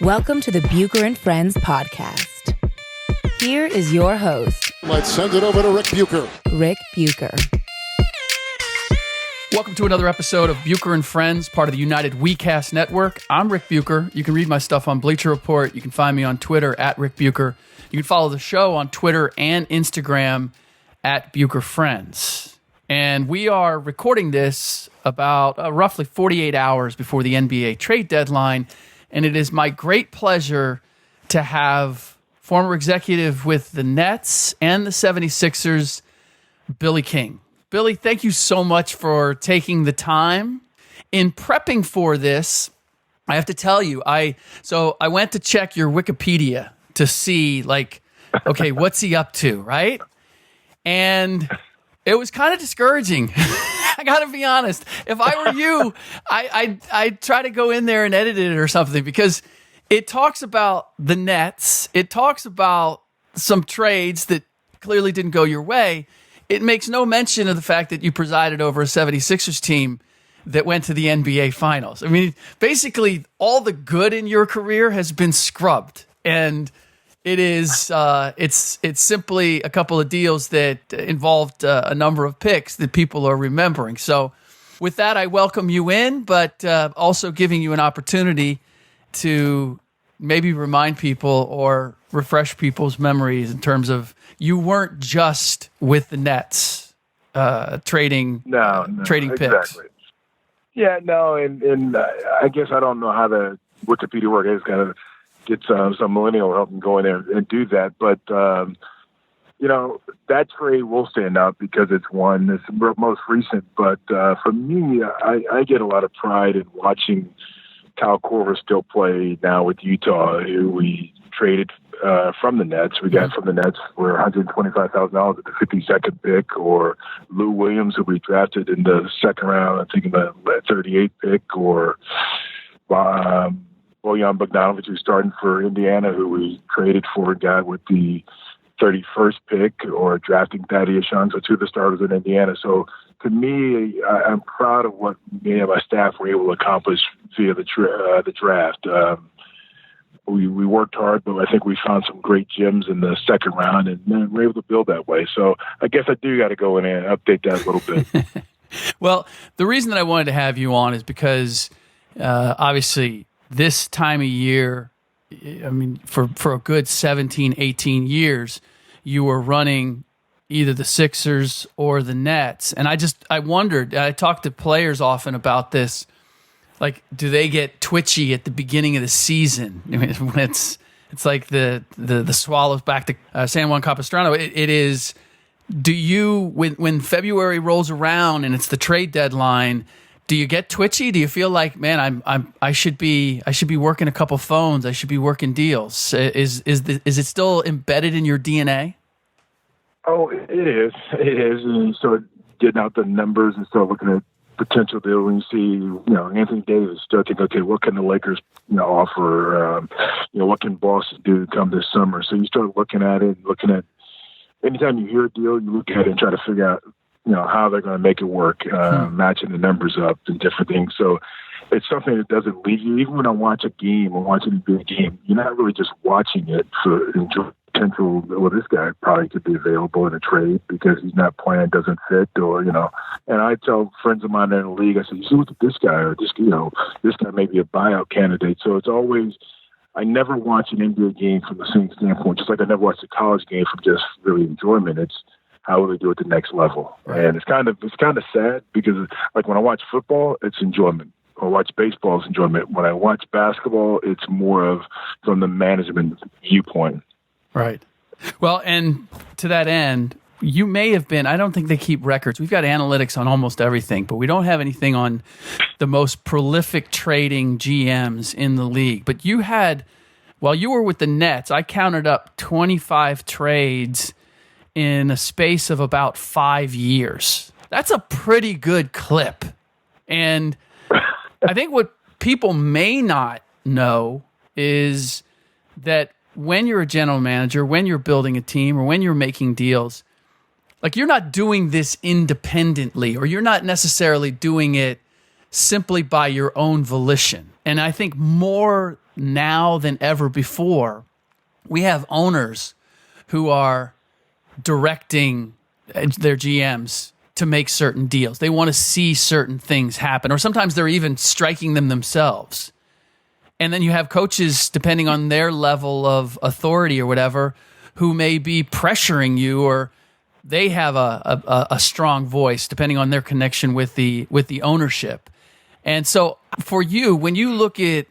Welcome to the Bucher and Friends podcast. Here is your host. Let's send it over to Ric Bucher. Ric Bucher. Welcome to another episode of Bucher and Friends, part of the United WeCast Network. I'm Ric Bucher. You can read my stuff on Bleacher Report. You can find me on Twitter at Ric Bucher. You can follow the show on Twitter and Instagram at Bucher Friends. And we are recording this about roughly 48 hours before the NBA trade deadline. And it is my great pleasure to have former executive with the Nets and the 76ers, Billy King. Billy, thank you so much for taking the time. In prepping for this, I have to tell you, I went to check your Wikipedia to see, okay, what's he up to, right? And it was kind of discouraging. I got to be honest. If I were you, I'd try to go in there and edit it or something, because it talks about the Nets. It talks about some trades that clearly didn't go your way. It makes no mention of the fact that you presided over a 76ers team that went to the NBA Finals. I mean, basically, all the good in your career has been scrubbed. And it is it's simply a couple of deals that involved a number of picks that people are remembering. So with that, I welcome you in, but also giving you an opportunity to maybe remind people or refresh people's memories in terms of you weren't just with the Nets trading picks. Exactly. Yeah, no, and I guess I don't know how the Wikipedia works. I just got to get some millennial help and go in there and do that. But, that trade will stand out because it's the most recent. But for me, I get a lot of pride in watching Kyle Korver still play now with Utah, who we traded from the Nets. We got from the Nets for $125,000 at the 52nd pick, or Lou Williams, who we drafted in the second round, I think in the 38th pick, or Bojan Bogdanovic, who's starting for Indiana, who we traded for a guy with the 31st pick, or drafting Thaddeus Young, so two of the starters in Indiana. So to me, I'm proud of what me and my staff were able to accomplish via the draft. We worked hard, but I think we found some great gems in the second round, and then we're able to build that way. So I guess I do got to go in and update that a little bit. Well, the reason that I wanted to have you on is because obviously this time of year, I mean, for a good 17, 18 years, you were running either the Sixers or the Nets. And I wondered, I talked to players often about this, like, do they get twitchy at the beginning of the season? I mean, when it's like the Swallows back to San Juan Capistrano. It is, do you, when February rolls around and it's the trade deadline, do you get twitchy? Do you feel like, man, I should be working a couple phones. I should be working deals. Is it still embedded in your DNA? Oh, it is. It is. And you start getting out the numbers and start looking at potential deals. When you see, Anthony Davis, start thinking, okay, what can the Lakers, offer? What can Boston do come this summer? So you start looking at it, anytime you hear a deal, you look at it and try to figure out, how they're going to make it work, matching the numbers up and different things. So it's something that doesn't leave you. Even when I watch a game or watching a big game, you're not really just watching it for enjoy potential. Well, this guy probably could be available in a trade because he's not playing, doesn't fit, or, And I tell friends of mine in the league, I said, you see, look at this guy, or this guy may be a buyout candidate. So it's always, I never watch an NBA game from the same standpoint, just like I never watch a college game from just really enjoyment. It's how will they do it at the next level? Right. And it's kind of sad because, like, when I watch football, it's enjoyment. When I watch baseball, it's enjoyment. When I watch basketball, it's more of from the management viewpoint. Right. Well, and to that end, you may have been, I don't think they keep records. We've got analytics on almost everything, but we don't have anything on the most prolific trading GMs in the league. But you had, while you were with the Nets, I counted up 25 trades in a space of about 5 years. That's a pretty good clip. And I think what people may not know is that when you're a general manager, when you're building a team, or when you're making deals, like, you're not doing this independently, or you're not necessarily doing it simply by your own volition. And I think more now than ever before, we have owners who are directing their GMs to make certain deals. They want to see certain things happen, or sometimes they're even striking them themselves. And then you have coaches, depending on their level of authority or whatever, who may be pressuring you, or they have a strong voice, depending on their connection with the ownership. And so for you, when you look at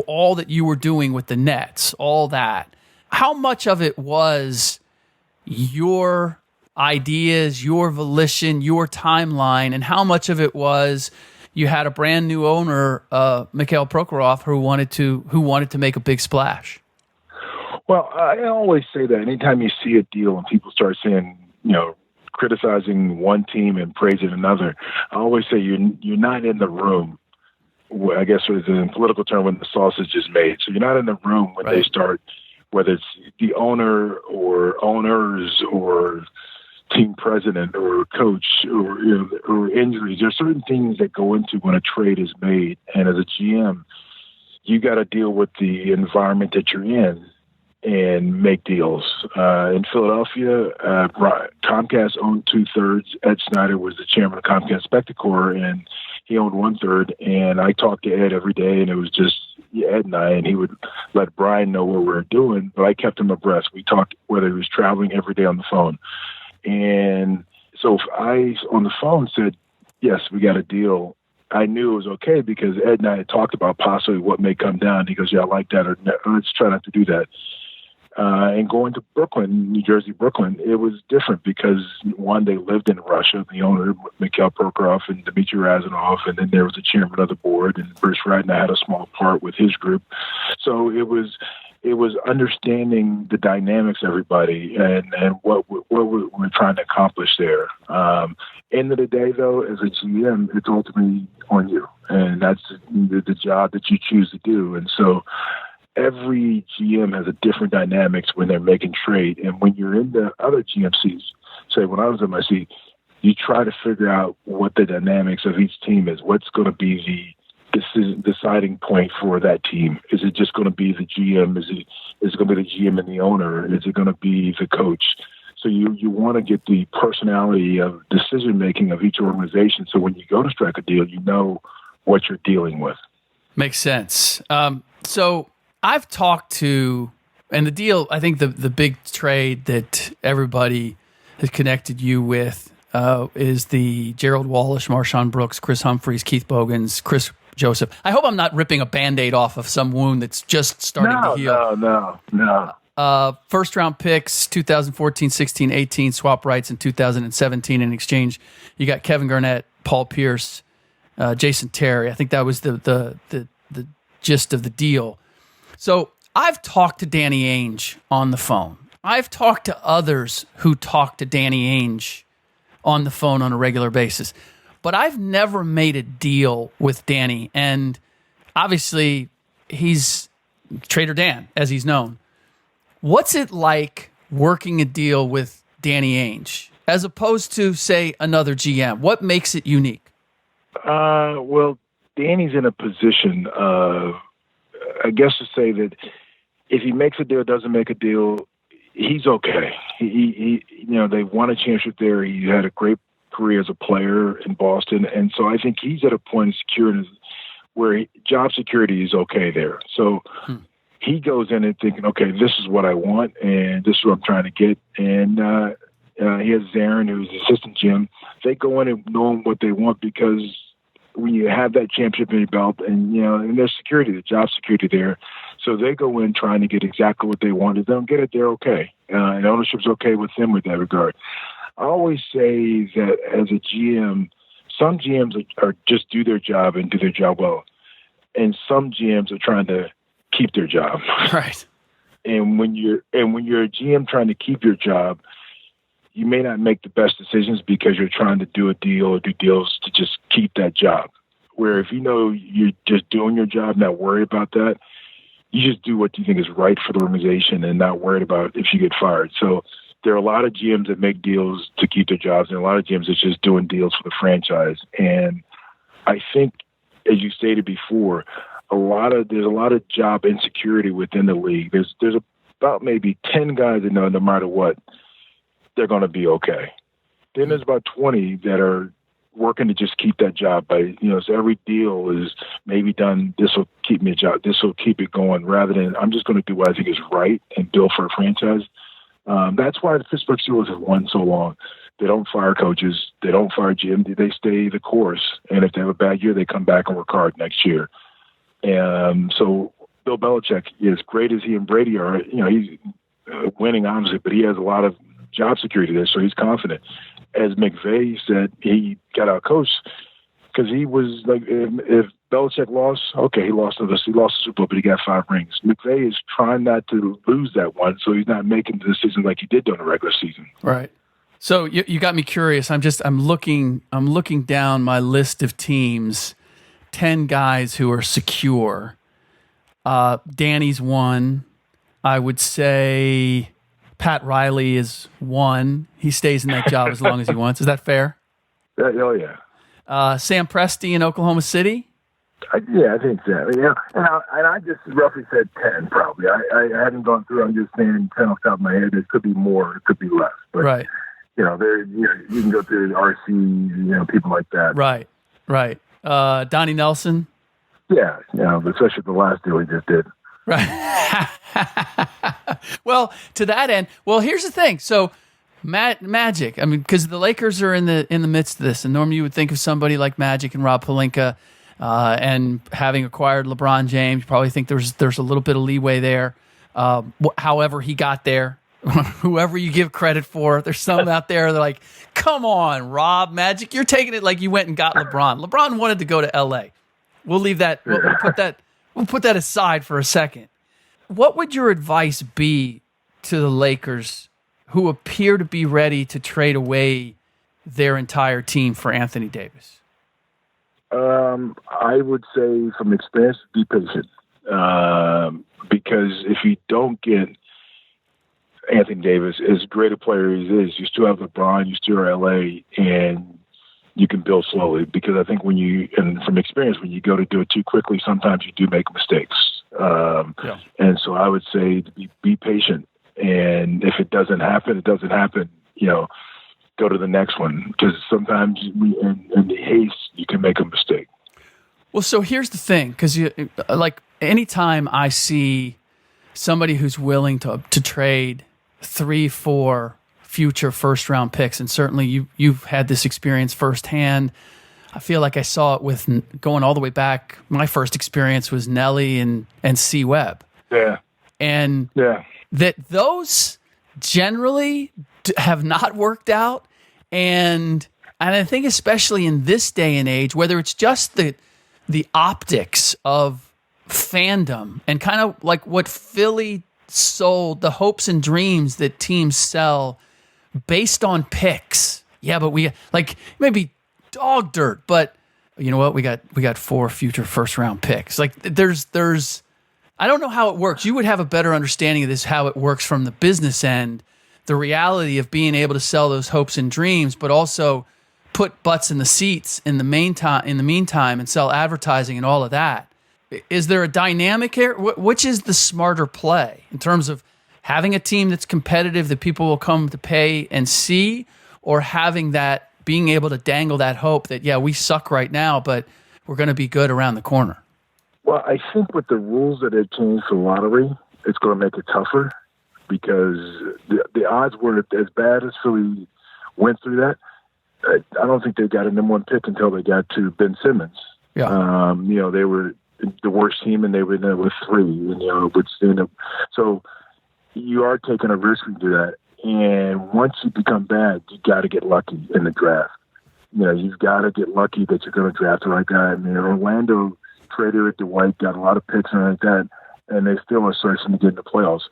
all that you were doing with the Nets, all that, how much of it was your ideas, your volition, your timeline, and how much of it was you had a brand new owner, Mikhail Prokhorov, who wanted to make a big splash? Well, I always say that anytime you see a deal and people start saying, criticizing one team and praising another, I always say you're not in the room. I guess it's a political term when the sausage is made. So you're not in the room when they start, whether it's the owner or owners or team president or coach or injuries. There's certain things that go into when a trade is made. And as a GM, you got to deal with the environment that you're in and make deals. In Philadelphia, Comcast owned 2/3. Ed Snyder was the chairman of Comcast Spectacor, and he owned 1/3. And I talked to Ed every day, and it was just Ed and I, and he would let Brian know what we were doing, but I kept him abreast. We talked whether he was traveling every day on the phone. And so if I, on the phone, said, yes, we got a deal, I knew it was okay because Ed and I had talked about possibly what may come down. He goes, yeah, I like that, or let's try not to do that. And going to Brooklyn, New Jersey, Brooklyn, it was different because, one, they lived in Russia, the owner, Mikhail Prokhorov and Dmitry Razanov, and then there was the chairman of the board, and Bruce Radner had a small part with his group. So it was understanding the dynamics of everybody and what we're trying to accomplish there. End of the day, though, as a GM, it's ultimately on you, and that's the job that you choose to do. And so every GM has a different dynamics when they're making trade. And when you're in the other GM seats, say when I was in my seat, you try to figure out what the dynamics of each team is. What's going to be the deciding point for that team? Is it just going to be the GM? Is it going to be the GM and the owner? Is it going to be the coach? So you want to get the personality of decision-making of each organization. So when you go to strike a deal, you know what you're dealing with. Makes sense. So I've talked to, and the deal, I think the big trade that everybody has connected you with is the Gerald Wallace, Marshawn Brooks, Chris Humphreys, Keith Bogans, Chris Joseph. I hope I'm not ripping a Band-Aid off of some wound that's just starting to heal. No. First-round picks, 2014, 16, 18, swap rights in 2017 in exchange. You got Kevin Garnett, Paul Pierce, Jason Terry. I think that was the gist of the deal. So I've talked to Danny Ainge on the phone. I've talked to others who talk to Danny Ainge on the phone on a regular basis. But I've never made a deal with Danny. And obviously, he's Trader Dan, as he's known. What's it like working a deal with Danny Ainge as opposed to, say, another GM? What makes it unique? Well, Danny's in a position of, I guess to say that if he makes a deal, doesn't make a deal, he's okay. He they won a championship there. He had a great career as a player in Boston, and so I think he's at a point of security where job security is okay there. So he goes in and thinking, okay, this is what I want, and this is what I'm trying to get. And he has Zarin, who's the assistant GM. They go in and knowing what they want because when you have that championship in your belt, and and there's security, the job security there, so they go in trying to get exactly what they want. If they don't get it, they're okay, and ownership's okay with them with that regard. I always say that as a GM, some GMs are just do their job and do their job well, and some GMs are trying to keep their job. Right. And when you're a GM trying to keep your job, you may not make the best decisions because you're trying to do a deal or do deals to just keep that job. Where if you're just doing your job, not worried about that, you just do what you think is right for the organization and not worried about if you get fired. So there are a lot of GMs that make deals to keep their jobs, and a lot of GMs that's just doing deals for the franchise. And I think, as you stated before, there's a lot of job insecurity within the league. There's about maybe 10 guys that know no matter what, they're going to be okay. Then there's about 20 that are working to just keep that job by, so every deal is maybe done. This will keep me a job. This will keep it going rather than I'm just going to do what I think is right and build for a franchise. That's why the Pittsburgh Steelers have won so long. They don't fire coaches. They don't fire GM. They stay the course. And if they have a bad year, they come back and work hard next year. And so Bill Belichick, as great as he and Brady are, he's winning obviously, but he has a lot of job security there, so he's confident. As McVay said, he got out coached because he was like, if Belichick lost, okay, he lost the Super Bowl, but he got 5 rings. McVay is trying not to lose that one, so he's not making the decision like he did during the regular season. Right. So you got me curious. I'm looking down my list of teams, 10 guys who are secure. Danny's one. I would say Pat Riley is one. He stays in that job as long as he wants. Is that fair? Oh, yeah. Sam Presti in Oklahoma City? I think so. Yeah, and I just roughly said 10 probably. I hadn't gone through. I'm just saying 10 off the top of my head. It could be more. It could be less. But, right. You can go through the RC, people like that. Right. Donnie Nelson? Yeah, especially the last deal he just did. Right. Well, to that end, here's the thing. So, Magic. I mean, because the Lakers are in the midst of this, and normally you would think of somebody like Magic and Rob Pelinka, and having acquired LeBron James, you probably think there's a little bit of leeway there. However, he got there. Whoever you give credit for, there's some out there. They're like, "Come on, Rob, Magic, you're taking it like you went and got LeBron. LeBron wanted to go to L.A. We'll leave that. We'll put that aside for a second. What would your advice be to the Lakers, who appear to be ready to trade away their entire team for Anthony Davis? I would say, from experience, be patient. Because if you don't get Anthony Davis, as great a player as he is, you still have LeBron, you still are LA, and you can build slowly. Because I think and from experience, when you go to do it too quickly, sometimes you do make mistakes. And so I would say to be patient. And if it doesn't happen, it doesn't happen. Go to the next one, because sometimes in the haste you can make a mistake. Well, so here's the thing, because anytime I see somebody who's willing to trade 3-4 future first round picks, and certainly you've had this experience firsthand. I feel like I saw it with going all the way back. My first experience was Nelly and C Webb. Yeah, and that those generally have not worked out, and I think especially in this day and age, whether it's just the optics of fandom and kind of like what Philly sold, the hopes and dreams that teams sell based on picks. Yeah, but we maybe dog dirt, but you know what? We got 4 future first round picks. Like there's I don't know how it works. You would have a better understanding of this, how it works from the business end, the reality of being able to sell those hopes and dreams, but also put butts in the seats in the meantime and sell advertising and all of that. Is there a dynamic here? Which is the smarter play in terms of having a team that's competitive that people will come to pay and see, or having that, being able to dangle that hope that, yeah, we suck right now, but we're going to be good around the corner? Well, I think with the rules that have changed for lottery, it's going to make it tougher, because the odds were as bad as Philly went through that. I don't think they got a number 1 pick until they got to Ben Simmons. Yeah. They were the worst team, and they were there with 3. And so you are taking a risk to do that. And once you become bad, you got to get lucky in the draft. You've got to get lucky that you're going to draft the right guy. I mean, Orlando traded at Dwight, got a lot of picks and like that, and they still are searching to get in the playoffs.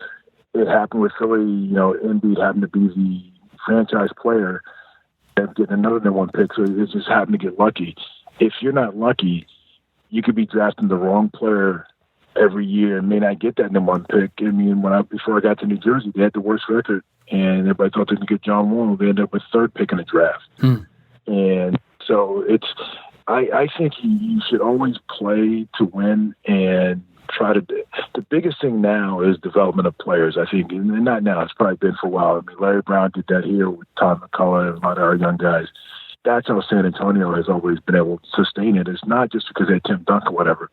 It happened with Philly. Embiid happened to be the franchise player and getting another number 1 pick, so it just happened to get lucky. If you're not lucky, you could be drafting the wrong player every year and may not get that number 1 pick. I mean, before I got to New Jersey, they had the worst record, and everybody thought they could get John Wall. They ended up with 3rd pick in the draft. And so I think you should always play to win and try to. The biggest thing now is development of players. I think, and not now. It's probably been for a while. I mean, Larry Brown did that here with Tom McCullough and a lot of our young guys. That's how San Antonio has always been able to sustain it. It's not just because they had Tim Duncan or whatever.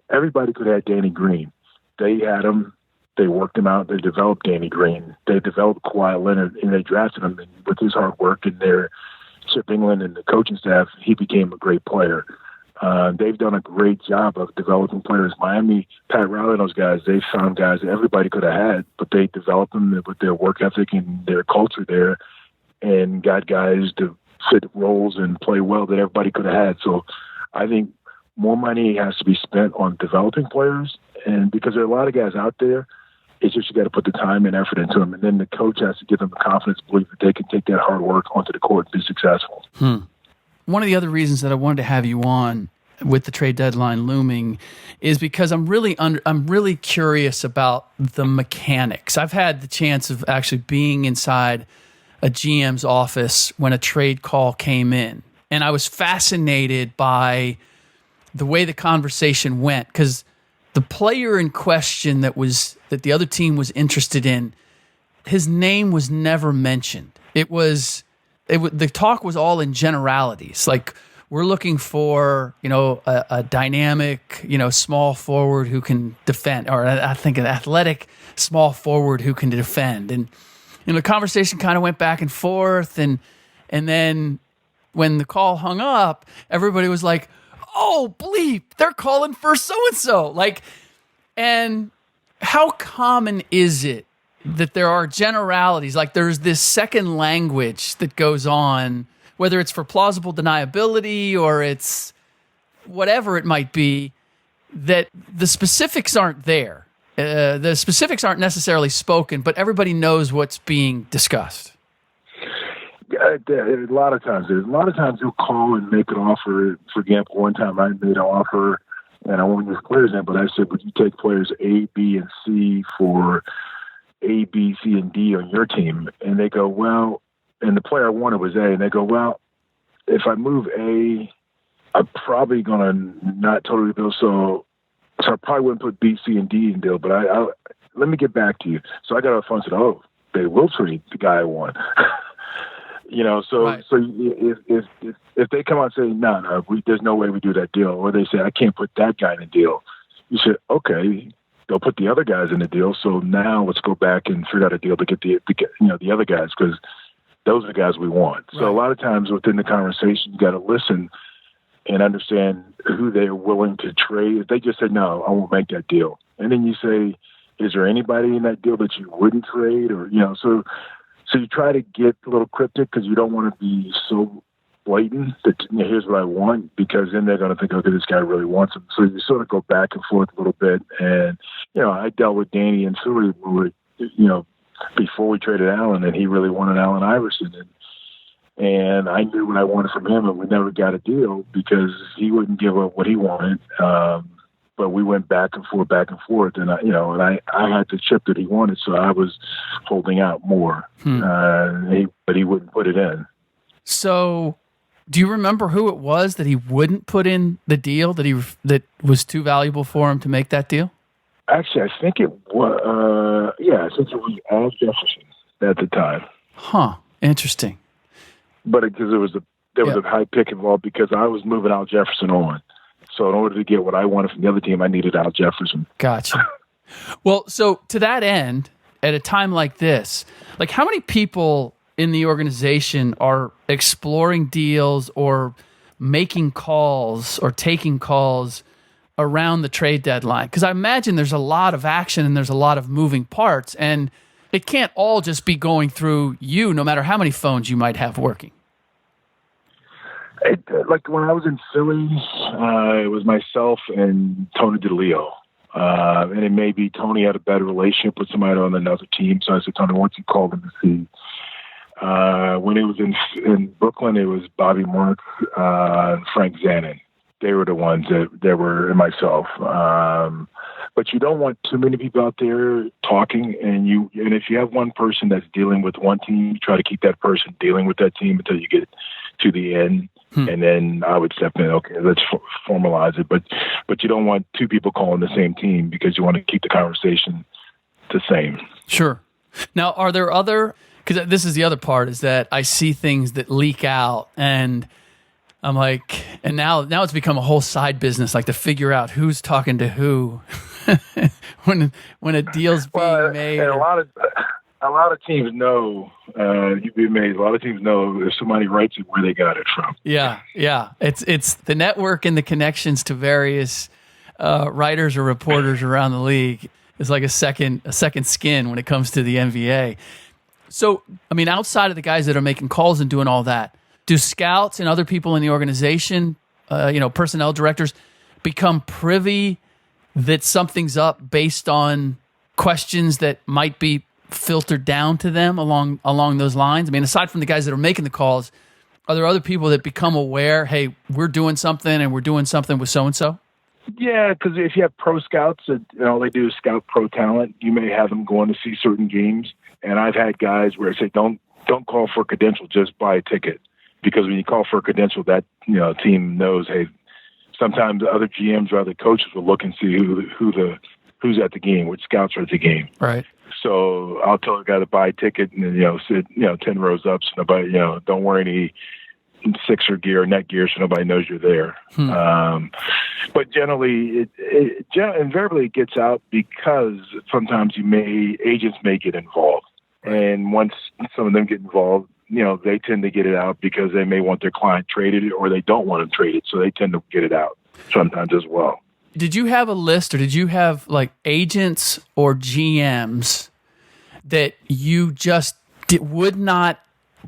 Everybody could have Danny Green. They had him. They worked him out. They developed Danny Green. They developed Kawhi Leonard, and they drafted him. And with his hard work and their Chip England and the coaching staff, he became a great player. They've done a great job of developing players. Miami, Pat Riley, those guys, they found guys that everybody could have had, but they developed them with their work ethic and their culture there and got guys to fit roles and play well that everybody could have had. So I think more money has to be spent on developing players, and because there are a lot of guys out there, it's just you got to put the time and effort into them, and then the coach has to give them the confidence to believe that they can take that hard work onto the court and be successful. One of the other reasons that I wanted to have you on with the trade deadline looming is because I'm really curious about the mechanics. I've had the chance of actually being inside a GM's office when a trade call came in, and I was fascinated by the way the conversation went, because the player in question that the other team was interested in, his name was never mentioned. The talk was all in generalities. Like, we're looking for, a dynamic, small forward who can defend, or I think an athletic small forward who can defend. And, the conversation kind of went back and forth. And then when the call hung up, everybody was like, oh, bleep, they're calling for so-and-so. And how common is it that there are generalities, like there's this second language that goes on, whether it's for plausible deniability or it's whatever it might be, that the specifics aren't there. The specifics aren't necessarily spoken, but everybody knows what's being discussed. A lot of times you'll call and make an offer. For example, one time I made an offer, and I won't use players in, but I said, would you take players A, B, and C for A, B, C, and D on your team? And they go, well, and the player I wanted was A, and they go, well, if I move A, I'm probably going to not totally deal, so I probably wouldn't put B, C, and D in deal, but I let me get back to you. So I got off the phone and said, oh, they will trade the guy I want. Right. So if they come out and say, no, there's no way we do that deal, or they say, I can't put that guy in a deal, you say, okay, they'll put the other guys in the deal. So now let's go back and figure out a deal to get the other guys, because those are the guys we want. Right. So a lot of times within the conversation, you got to listen and understand who they're willing to trade. If they just say, no, I won't make that deal. And then you say, is there anybody in that deal that you wouldn't trade? Or, so you try to get a little cryptic because you don't want to be so blatant that here's what I want, because then they're going to think, okay, this guy really wants him. So you sort of go back and forth a little bit. And, I dealt with Danny and Philly before we traded Allen, and he really wanted Allen Iverson. And I knew what I wanted from him, and we never got a deal because he wouldn't give up what he wanted. But we went back and forth, and I had the chip that he wanted, so I was holding out more. But he wouldn't put it in. So, do you remember who it was that he wouldn't put in the deal that was too valuable for him to make that deal? Actually, I think it was. I think it was Al Jefferson at the time. Huh. Interesting. But because there was a high pick involved, because I was moving Al Jefferson on. So in order to get what I wanted from the other team, I needed Al Jefferson. Gotcha. Well, so to that end, at a time like this, like how many people in the organization are exploring deals or making calls or taking calls around the trade deadline? Because I imagine there's a lot of action and there's a lot of moving parts, and it can't all just be going through you, no matter how many phones you might have working. Like when I was in Philly, it was myself and Tony DeLeo. And it may be Tony had a better relationship with somebody on another team. So I said, Tony, why don't you call them to see? When it was in Brooklyn, it was Bobby Marks, Frank Zanin. They were the ones that were, and myself. But you don't want too many people out there talking. And if you have one person that's dealing with one team, you try to keep that person dealing with that team until you get to the end. And then I would step in, okay, let's formalize it. But you don't want two people calling the same team because you want to keep the conversation the same. Sure. Now, are there other, because this is the other part, is that I see things that leak out and I'm like, and now it's become a whole side business, like to figure out who's talking to who when a deal's being made. And a lot of teams know, you'd be amazed. A lot of teams know if somebody writes it where they got it from. Yeah. It's the network and the connections to various writers or reporters around the league is like a second skin when it comes to the NBA. So, I mean, outside of the guys that are making calls and doing all that, do scouts and other people in the organization, personnel directors, become privy that something's up based on questions that might be filtered down to them along those lines? I mean, aside from the guys that are making the calls, are there other people that become aware, hey, we're doing something and we're doing something with so-and-so? Yeah, because if you have pro scouts that all they do is scout pro talent, you may have them going to see certain games. And I've had guys where I say, don't call for a credential, just buy a ticket. Because when you call for a credential, that team knows, hey, sometimes other GMs or other coaches will look and see who's at the game, which scouts are at the game. Right. So I'll tell a guy to buy a ticket and sit 10 rows up, so nobody don't wear any Sixer gear or net gear, so nobody knows you're there. But generally, invariably it gets out because sometimes agents may get involved, and once some of them get involved, they tend to get it out because they may want their client traded or they don't want them traded, so they tend to get it out sometimes as well. Did you have a list, or did you have like agents or GMs that you just would not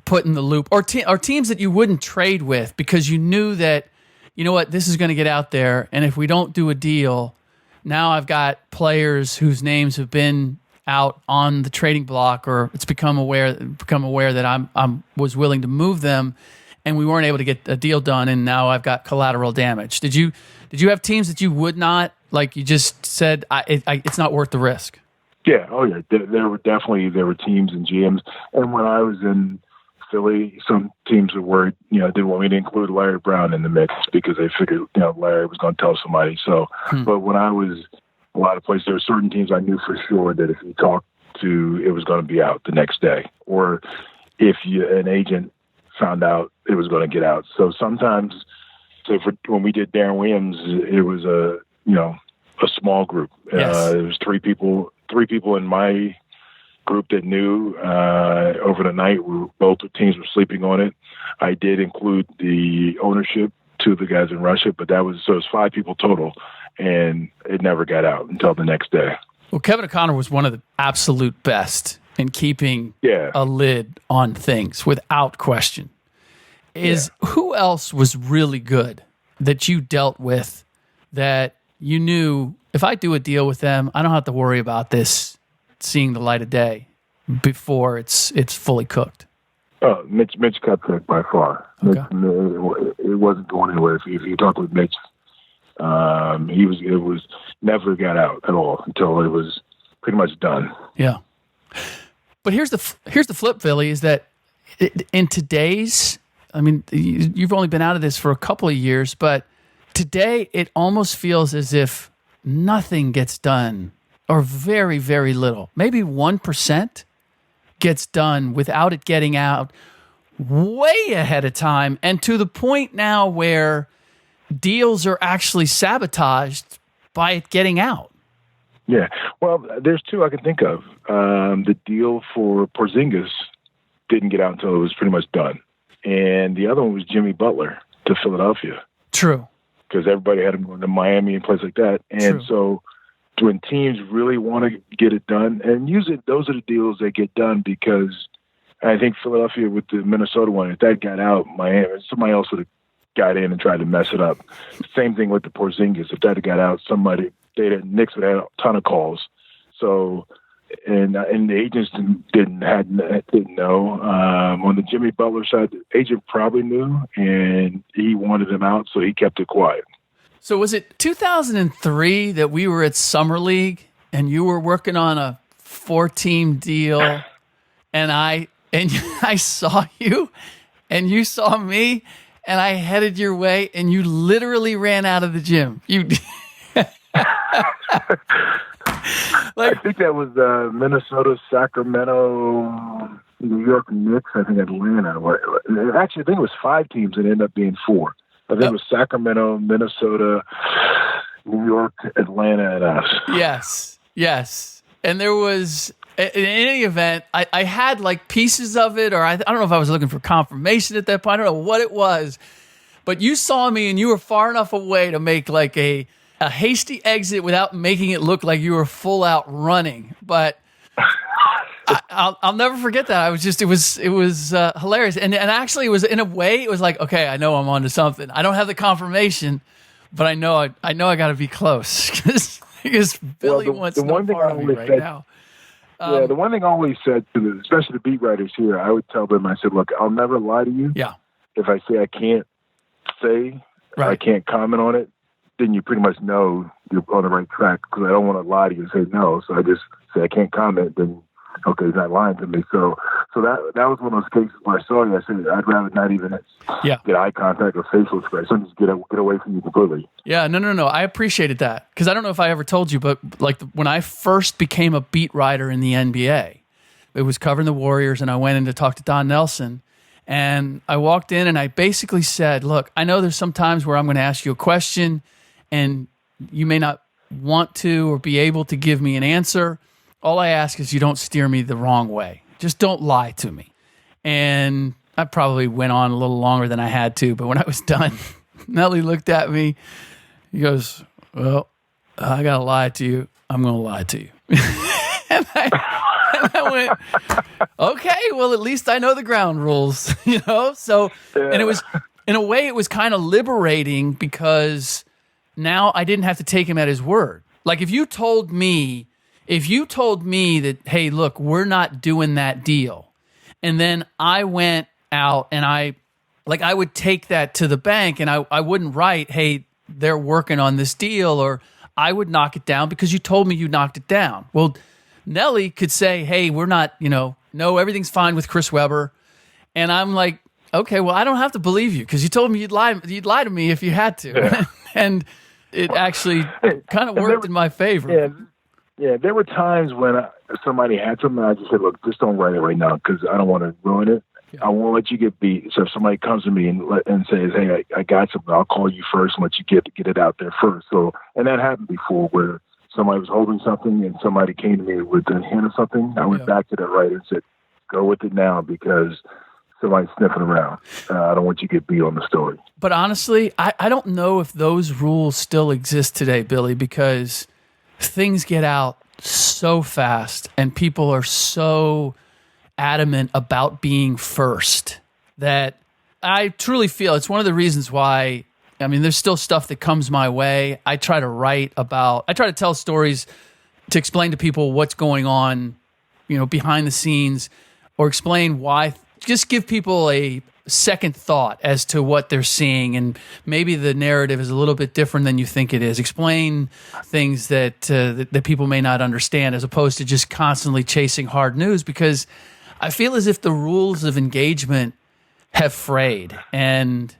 put in the loop, or teams that you wouldn't trade with because you knew that, this is going to get out there, and if we don't do a deal, now I've got players whose names have been out on the trading block, or it's become aware that I'm was willing to move them, and we weren't able to get a deal done, and now I've got collateral damage. Did you have teams that you would not, like you just said, it's not worth the risk? Yeah. Oh yeah. There were teams and GMs, and when I was in Philly, some teams were worried, didn't want me to include Larry Brown in the mix because they figured, Larry was going to tell somebody. So, but when I was a lot of places, there were certain teams I knew for sure that if you talked to, it was going to be out the next day, or if an agent found out, it was going to get out. So sometimes, when we did Darren Williams, it was a small group. Yes. There was three people in my group that knew over the night. Both teams were sleeping on it. I did include the ownership, two of the guys in Russia, but it was 5 people total, and it never got out until the next day. Well, Kevin O'Connor was one of the absolute best in keeping a lid on things, without question. Who else was really good that you dealt with that you knew, if I do a deal with them, I don't have to worry about this seeing the light of day before it's fully cooked? Oh, Mitch Kupchak by far. Okay. It wasn't going anywhere. If you talk with Mitch, it was never got out at all until it was pretty much done. Yeah. But here's the flip, Philly, is that in today's, I mean, you've only been out of this for a couple of years, but today it almost feels as if nothing gets done, or very, very little. Maybe 1% gets done without it getting out way ahead of time, and to the point now where deals are actually sabotaged by it getting out. Yeah. Well, there's two I can think of. The deal for Porzingis didn't get out until it was pretty much done. And the other one was Jimmy Butler to Philadelphia. True. Because everybody had him going to Miami and places like that. And so when teams really want to get it done, and usually those are the deals that get done, because I think Philadelphia with the Minnesota one, if that got out, Miami, somebody else would have got in and tried to mess it up. Same thing with the Porzingis. If that had got out, Knicks would have had a ton of calls. So, and the agents didn't know. On the Jimmy Butler side, the agent probably knew, and he wanted him out, so he kept it quiet. So was it 2003 that we were at Summer League and you were working on a 4-team deal, and I saw you and you saw me, and I headed your way, and you literally ran out of the gym. You. I think that was Minnesota, Sacramento, New York Knicks, I think Atlanta. Actually, I think it was 5 teams and it ended up being 4. I think it was Sacramento, Minnesota, New York, Atlanta, and us. Yes. And there was, in any event, I had like pieces of it, or I don't know if I was looking for confirmation at that point. I don't know what it was. But you saw me and you were far enough away to make like a hasty exit without making it look like you were full out running. But I'll never forget that. It was hilarious. And actually it was, in a way, it was like, okay, I know I'm onto something. I don't have the confirmation, but I know I got to be close because Billy wants to know part of me right now. The one thing I always said to especially the beat writers here, I would tell them, I said, look, I'll never lie to you. Yeah. If I say I can't say, or I can't comment on it, then you pretty much know you're on the right track, because I don't want to lie to you and say no. So I just say I can't comment, then okay, he's not lying to me. So that was one of those cases where I saw you. I said I'd rather not even get eye contact or facial expression. Just get away from you completely. Yeah, no. I appreciated that, because I don't know if I ever told you, but like when I first became a beat writer in the NBA, it was covering the Warriors, and I went in to talk to Don Nelson. And I walked in and I basically said, look, I know there's some times where I'm going to ask you a question and you may not want to or be able to give me an answer. All I ask is you don't steer me the wrong way. Just don't lie to me. And I probably went on a little longer than I had to, but when I was done, Nelly looked at me. He goes, well, I got to lie to you. I'm going to lie to you. And I went, okay, well, at least I know the ground rules, you know? So, and it was, in a way, it was kind of liberating, because now I didn't have to take him at his word. Like if you told me that, hey, look, we're not doing that deal, and then I went out and I would take that to the bank, and I wouldn't write, hey, they're working on this deal, or I would knock it down because you told me you knocked it down. Well, Nelly could say, hey, we're not, no, everything's fine with Chris Webber. And I'm like, okay, well, I don't have to believe you, because you told me you'd lie to me if you had to. Yeah. And it actually kind of worked in my favor. Yeah, there were times when somebody had something, I just said, look, just don't write it right now, because I don't want to ruin it. Yeah. I won't let you get beat. So if somebody comes to me and says, hey, I got something, I'll call you first and let you get it out there first. So, and that happened before, where somebody was holding something and somebody came to me with a hint of something. I went back to that writer and said, go with it now, because somebody's sniffing around. I don't want you to get beat on the story. But honestly, I don't know if those rules still exist today, Billy, because things get out so fast and people are so adamant about being first that I truly feel it's one of the reasons why, I mean, there's still stuff that comes my way. I try to tell stories to explain to people what's going on, behind the scenes, or explain why, just give people a second thought as to what they're seeing, and maybe the narrative is a little bit different than you think it is. Explain things that people may not understand, as opposed to just constantly chasing hard news, because I feel as if the rules of engagement have frayed, and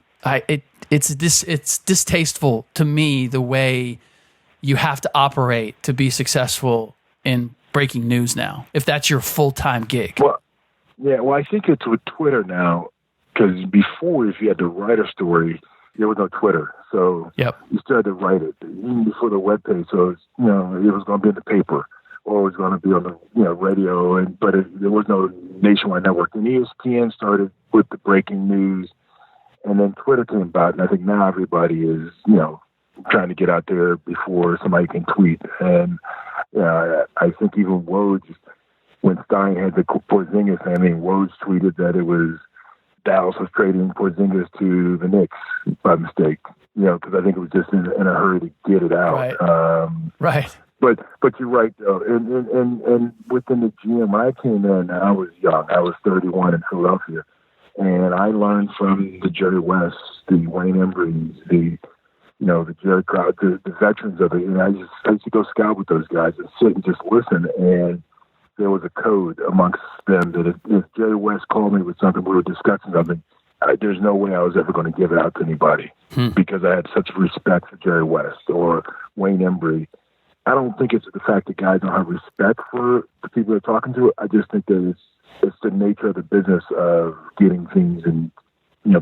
it's distasteful to me the way you have to operate to be successful in breaking news now, if that's your full-time gig. Well, I think it's with Twitter now, because before, if you had to write a story, there was no Twitter. So you still had to write it, even before the webpage. So, it was going to be in the paper, or it was going to be on the radio, but there was no nationwide network. And ESPN started with the breaking news, and then Twitter came about, and I think now everybody is, trying to get out there before somebody can tweet. And I think even Woj, when Stein had the Porzingis, Woj tweeted that it was Dallas was trading Porzingis to the Knicks by mistake, because I think it was just in a hurry to get it out. Right. But you're right, though. And within the GM, when I came in, I was young. I was 31 in Philadelphia. And I learned from the Jerry West, the Wayne Embry's, the Jerry Crowd, the veterans of it. And I used to go scout with those guys and sit and just listen. And there was a code amongst them that if Jerry West called me with something, we were discussing something, there's no way I was ever going to give it out to anybody because I had such respect for Jerry West or Wayne Embry. I don't think it's the fact that guys don't have respect for the people they're talking to. I just think that it's the nature of the business of getting things and,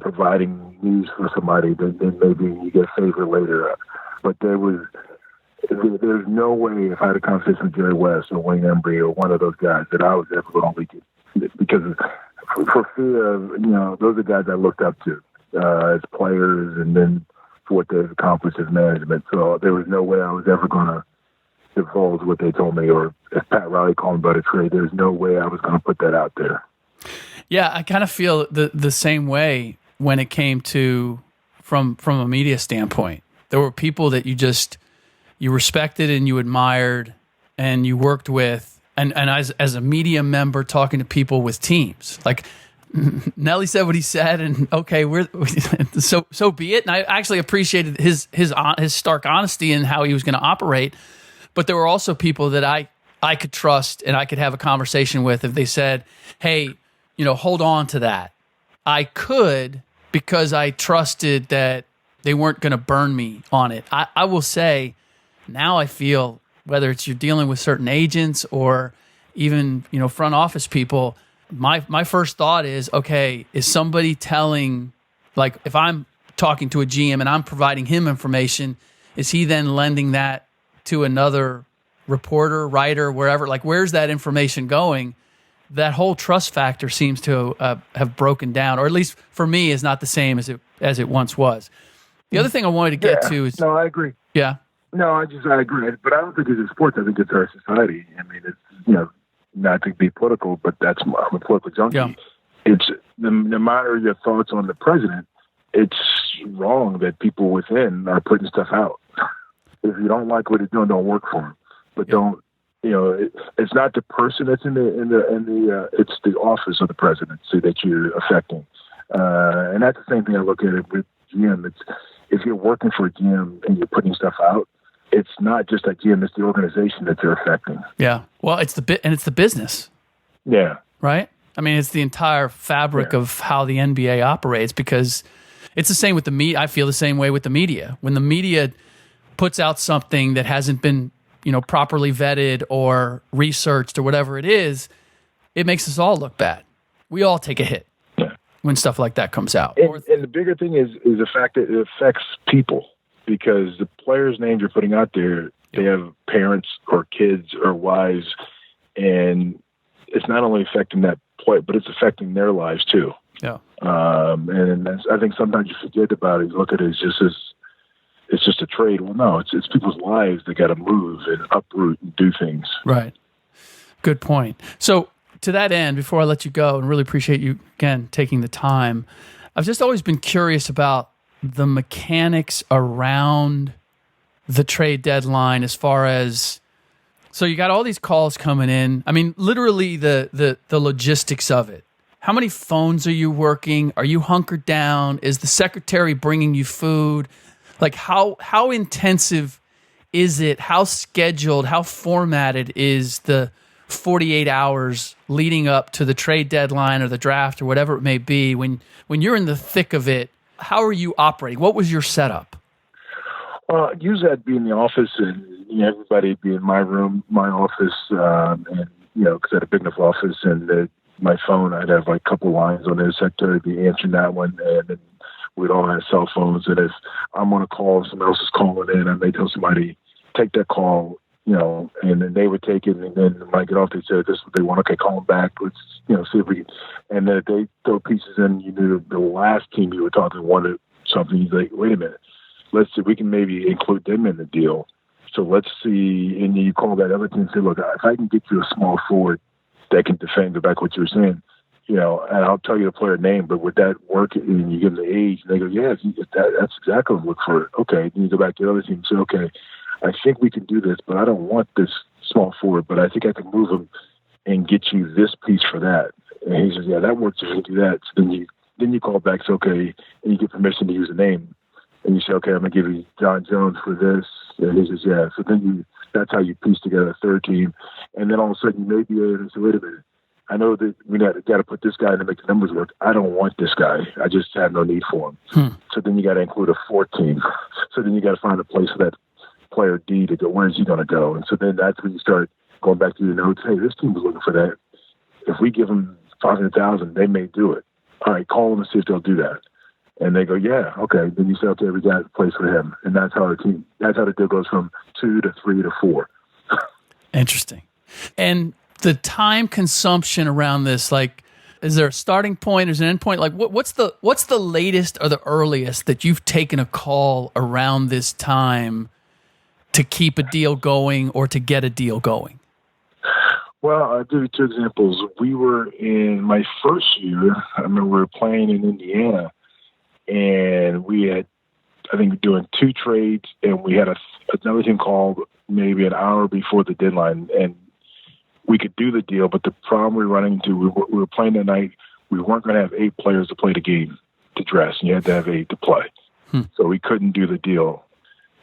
providing news for somebody. Then maybe you get a favor later. But there's no way if I had a conversation with Jerry West or Wayne Embry or one of those guys that I was ever going to leak it because for fear of, those are guys I looked up to as players and then for what they've accomplished as management. So there was no way I was ever going to divulge what they told me, or if Pat Riley called me about a trade, there's no way I was going to put that out there. Yeah, I kind of feel the same way when it came to from a media standpoint. There were people that you respected and you admired and you worked with, and as a media member talking to people with teams, like Nelly said what he said, and okay, so be it. And I actually appreciated his stark honesty in how he was going to operate. But there were also people that I could trust and I could have a conversation with if they said, hey, hold on to that. I could, because I trusted that they weren't going to burn me on it. I will say now I feel, whether it's you're dealing with certain agents or even, front office people, my first thought is, okay, is somebody telling, like if I'm talking to a GM and I'm providing him information, is he then lending that to another reporter, writer, wherever? Like, where's that information going? That whole trust factor seems to have broken down, or at least for me, is not the same as it once was. The other thing I wanted to get to is... No, I agree. Yeah. No, I agree. But I don't think it's in sports. I think it's our society. I mean, it's, not to be political, but I'm a political junkie. Yeah. It's no matter your thoughts on the president, it's wrong that people within are putting stuff out. If you don't like what he's doing, don't work for him. But don't, it's not the person that's in the it's the office of the presidency that you're affecting. And that's the same thing I look at it with GM. It's if you're working for a GM and you're putting stuff out, it's not just that GM, it's the organization that they're affecting. Yeah. Well, it's the business. Yeah. Right? I mean, it's the entire fabric of how the NBA operates, because it's the same with the media. I feel the same way with the media. When the media puts out something that hasn't been, properly vetted or researched or whatever it is, it makes us all look bad. We all take a hit when stuff like that comes out. And the bigger thing is the fact that it affects people, because the players' names you're putting out there, they have parents or kids or wives, and it's not only affecting that play, but it's affecting their lives too. Yeah. And I think sometimes you forget about it. You look at it as it's just a trade. Well, no, it's people's lives that got to move and uproot and do things. Right. Good point. So to that end, before I let you go, and really appreciate you again taking the time, I've just always been curious about the mechanics around the trade deadline, as far as, so you got all these calls coming in. I mean, literally the logistics of it. How many phones are you working? Are you hunkered down? Is the secretary bringing you food? Like, how intensive is it? How scheduled, how formatted is the 48 hours leading up to the trade deadline or the draft or whatever it may be? When you're in the thick of it, how are you operating? What was your setup? Usually I'd be in the office, and everybody would be in my room, my office, and because I had a big enough office, and my phone, I'd have like a couple lines on there. The secretary would be answering that one, and then we'd all have cell phones. And if I'm on a call, someone else is calling in, I may tell somebody, take that call, and then they would take it. And then when I get off, they say, this is what they want. Okay, call them back. Let's, see if we can. And then if they throw pieces in, you knew the last team you were talking wanted something. You're like, wait a minute. Let's see, we can maybe include them in the deal. So let's see. And you call that other team and say, look, if I can get you a small forward that can defend, go back what you were saying, and I'll tell you the player name, but would that work? And you give them the age, and they go, yeah, that's exactly what I look for. Okay. Then you go back to the other team and say, okay, I think we can do this, but I don't want this small forward, but I think I can move him and get you this piece for that. And he says, yeah, that works if you do that. So then you call back, say, okay, and you get permission to use a name. And you say, okay, I'm going to give you John Jones for this. And he says, yeah. So then that's how you piece together a third team. And then all of a sudden you may be able to say, wait a minute, I know that we got to put this guy in to make the numbers work. I don't want this guy. I just have no need for him. So then you got to include a 14. So then you got to find a place for that player D to go. Where is he going to go? And so then that's when you start going back to your notes. Hey, this team is looking for that. If we give them 500,000, they may do it. All right, call them and see if they'll do that. And they go, yeah, okay. Then you say, okay, we got a place for him. And that's how the deal goes from 2 to 3 to 4. Interesting. And the time consumption around this, like, is there a starting point? Is there an end point? Like, what's the latest or the earliest that you've taken a call around this time to keep a deal going or to get a deal going? Well, I'll give you 2 examples. We were in my first year. I remember we were playing in Indiana, and we had, I think, doing 2 trades, and we had another team called maybe an hour before the deadline, and we could do the deal. But the problem we were running into, we were playing that night. We weren't going to have 8 players to play the game to dress, and you had to have 8 to play. So we couldn't do the deal.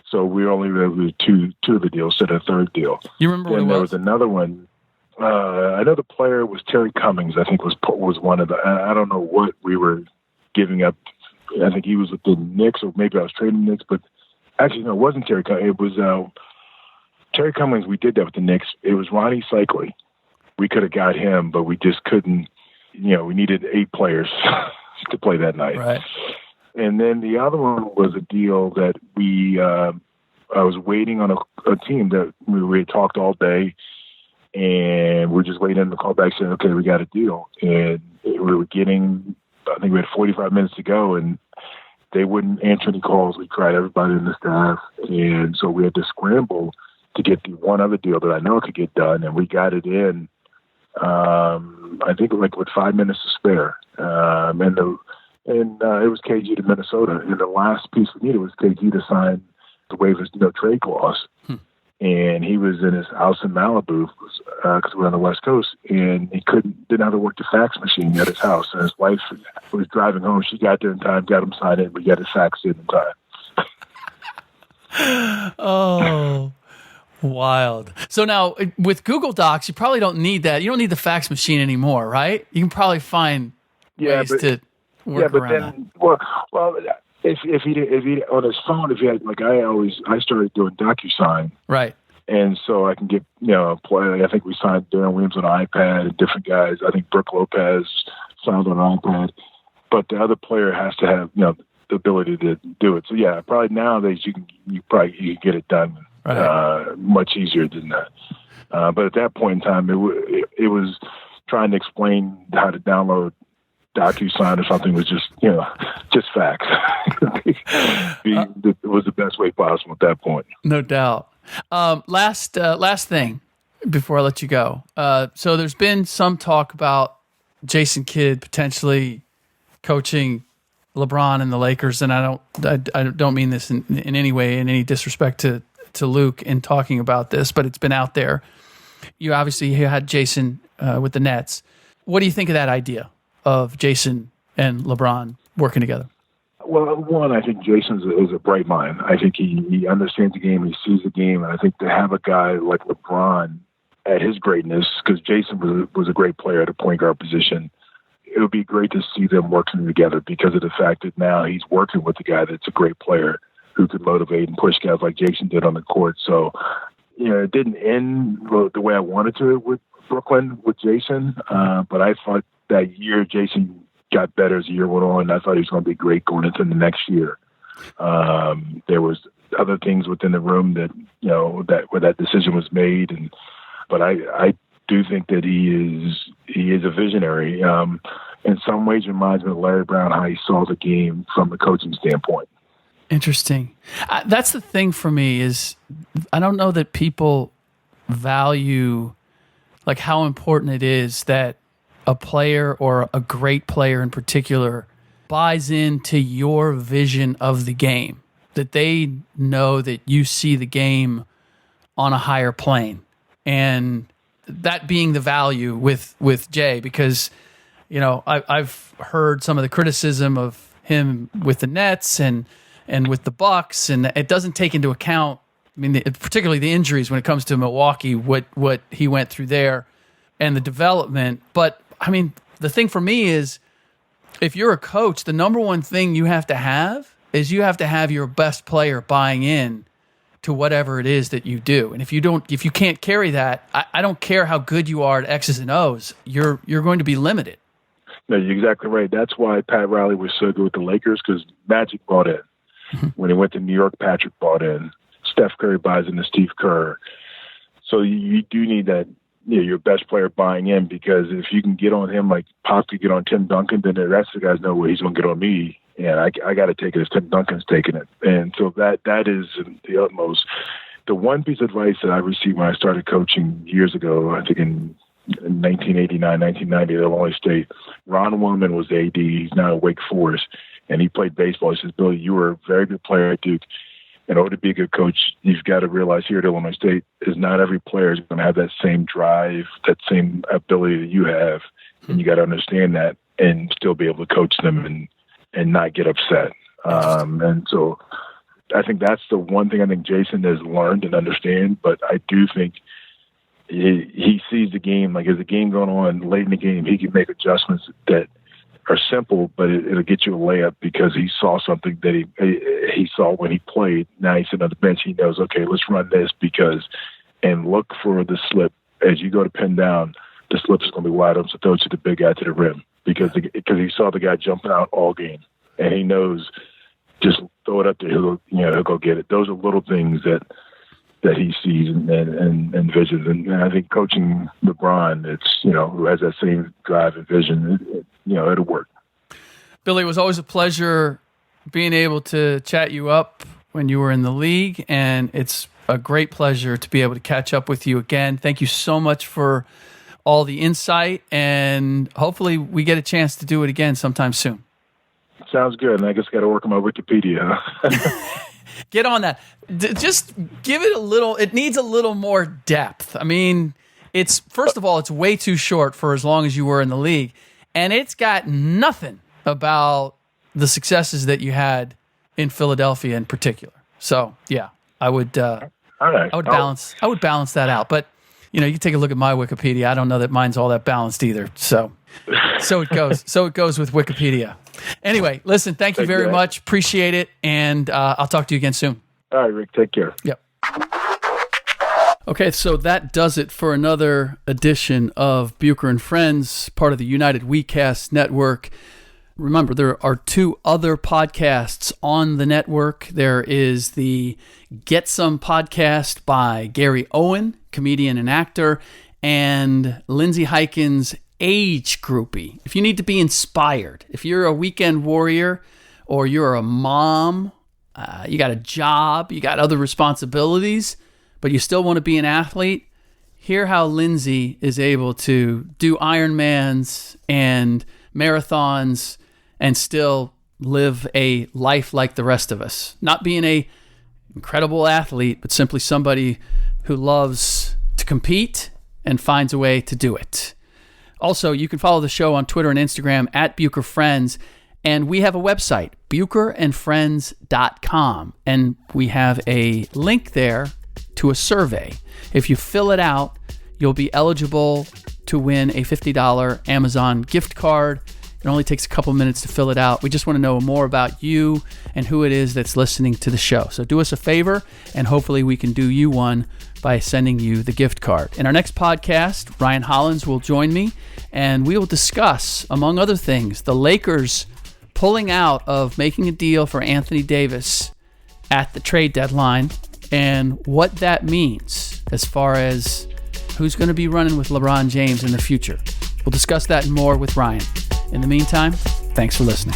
So we were only able to do 2 of the deals instead of a third deal. You remember what it was? There was another one. I know the player was Terry Cummings. I think was one of the. I don't know what we were giving up. I think he was with the Knicks, or maybe I was trading the Knicks. But actually, no, it wasn't Terry Cummings. It was Terry Cummings. We did that with the Knicks. It was Ronnie Cycli. We could have got him, but we just couldn't. We needed 8 players to play that night. Right. And then the other one was a deal that I was waiting on a team that we had talked all day, and we're just waiting to call back saying, okay, we got a deal. And we were getting, I think we had 45 minutes to go, and they wouldn't answer any calls. We tried everybody in the staff, and so we had to scramble to get the one other deal that I know could get done, and we got it in, I think like with 5 minutes to spare. And it was KG to Minnesota, and the last piece we needed was KG to sign the waive his trade clause. And he was in his house in Malibu because we're on the West Coast, and he didn't have to work the fax machine at his house. And his wife was driving home. She got there in time, got him signed in. We got his fax in time. Oh, wild. So now with Google Docs, you probably don't need that. You don't need the fax machine anymore, right? You can probably find ways to work around that. Well, if he on his phone, if he had, like, I started doing DocuSign, right? And so I can get play. I think we signed Darren Williams on an iPad, and different guys. I think Brooke Lopez signed on an iPad, but the other player has to have the ability to do it. So yeah, probably nowadays you can get it done much easier than that. But at that point in time, it was trying to explain how to download DocuSign or something was just facts. It was the best way possible at that point. No doubt. Last thing before I let you go. So there's been some talk about Jason Kidd potentially coaching LeBron and the Lakers, and I don't mean this in any way, in any disrespect to Luke in talking about this, but it's been out there. You obviously had Jason with the Nets. What do you think of that idea of Jason and LeBron working together? Well, one, I think Jason is a bright mind. I think he understands the game, he sees the game, and I think to have a guy like LeBron at his greatness, because Jason was a great player at a point guard position, it would be great to see them working together because of the fact that now he's working with a guy that's a great player who could motivate and push guys like Jason did on the court. So, it didn't end the way I wanted to with Brooklyn with Jason, but I thought that year Jason got better as the year went on. I thought he was going to be great going into the next year. There was other things within the room that where that decision was made, but I do think that he is a visionary. In some ways, reminds me of Larry Brown, how he saw the game from the coaching standpoint. Interesting. That's the thing for me is I don't know that people value like how important it is that a player or a great player in particular buys into your vision of the game, that they know that you see the game on a higher plane, and that being the value with Jay, because I've heard some of the criticism of him with the Nets and with the Bucks, and it doesn't take into account, particularly the injuries when it comes to Milwaukee, what he went through there. and the development. But I mean, the thing for me is, if you're a coach, the number one thing you have to have is you have to have your best player buying in to whatever it is that you do. And if you can't carry that, I don't care how good you are at X's and O's, you're going to be limited. No, you're exactly right. That's why Pat Riley was so good with the Lakers, because Magic bought in. When he went to New York, Patrick bought in. Steph Curry buys into Steve Kerr. So you do need that, your best player buying in, because if you can get on him like Pop could get on Tim Duncan, then the rest of the guys know where he's going to get on me. And I got to take it as Tim Duncan's taking it. And so that is the utmost. The one piece of advice that I received when I started coaching years ago, I think in 1989, 1990 at Illinois State, Ron Woolman was the AD. He's now at Wake Forest, and he played baseball. He says, Billy, you were a very good player at Duke. In order to be a good coach, you've got to realize here at Illinois State is not every player is going to have that same drive, that same ability that you have. And you got to understand that and still be able to coach them and not get upset. And so I think that's the one thing I think Jason has learned and understand. But I do think he sees the game, like as the game going on late in the game, he can make adjustments that are simple, but it'll get you a layup because he saw something that he saw when he played. Now he's sitting on the bench. He knows, okay, let's run this and look for the slip. As you go to pin down, the slip is going to be wide open, so throw it to the big guy to the rim because he saw the guy jumping out all game. And he knows, just throw it up there. He'll go get it. Those are little things that he sees and visions. And I think coaching LeBron, it's who has that same drive and vision. It'll work. Billy, it was always a pleasure being able to chat you up when you were in the league, and it's a great pleasure to be able to catch up with you again. Thank you so much for all the insight, and hopefully we get a chance to do it again sometime soon. Sounds good. And I guess got to work on my Wikipedia. Get on that. Just give it it needs a little more depth. I mean, first of all, it's way too short for as long as you were in the league. And it's got nothing about the successes that you had in Philadelphia in particular. So yeah, I would balance that out. But you can take a look at my Wikipedia. I don't know that mine's all that balanced either. So it goes. So it goes with Wikipedia. Anyway, listen, thank you very much. Appreciate it. And I'll talk to you again soon. All right, Rick, take care. Yep. Okay, so that does it for another edition of Bucher and Friends, part of the United WeCast Network. Remember, there are 2 other podcasts on the network. There is the Get Some podcast by Gary Owen, comedian and actor, and Lindsay Hyken's Age Groupie. If you need to be inspired, if you're a weekend warrior or you're a mom, you got a job, you got other responsibilities, but you still want to be an athlete, hear how Lindsay is able to do Ironmans and marathons and still live a life like the rest of us. Not being a incredible athlete, but simply somebody who loves to compete and finds a way to do it. Also, you can follow the show on Twitter and Instagram at BucherFriends, and we have a website, bucherandfriends.com, and we have a link there to a survey. If you fill it out, you'll be eligible to win a $50 Amazon gift card. It only takes a couple minutes to fill it out. We just want to know more about you and who it is that's listening to the show. So do us a favor, and hopefully we can do you one by sending you the gift card. In our next podcast, Ryan Hollins will join me, and we will discuss, among other things, the Lakers pulling out of making a deal for Anthony Davis at the trade deadline and what that means as far as who's going to be running with LeBron James in the future. We'll discuss that and more with Ryan. In the meantime, thanks for listening.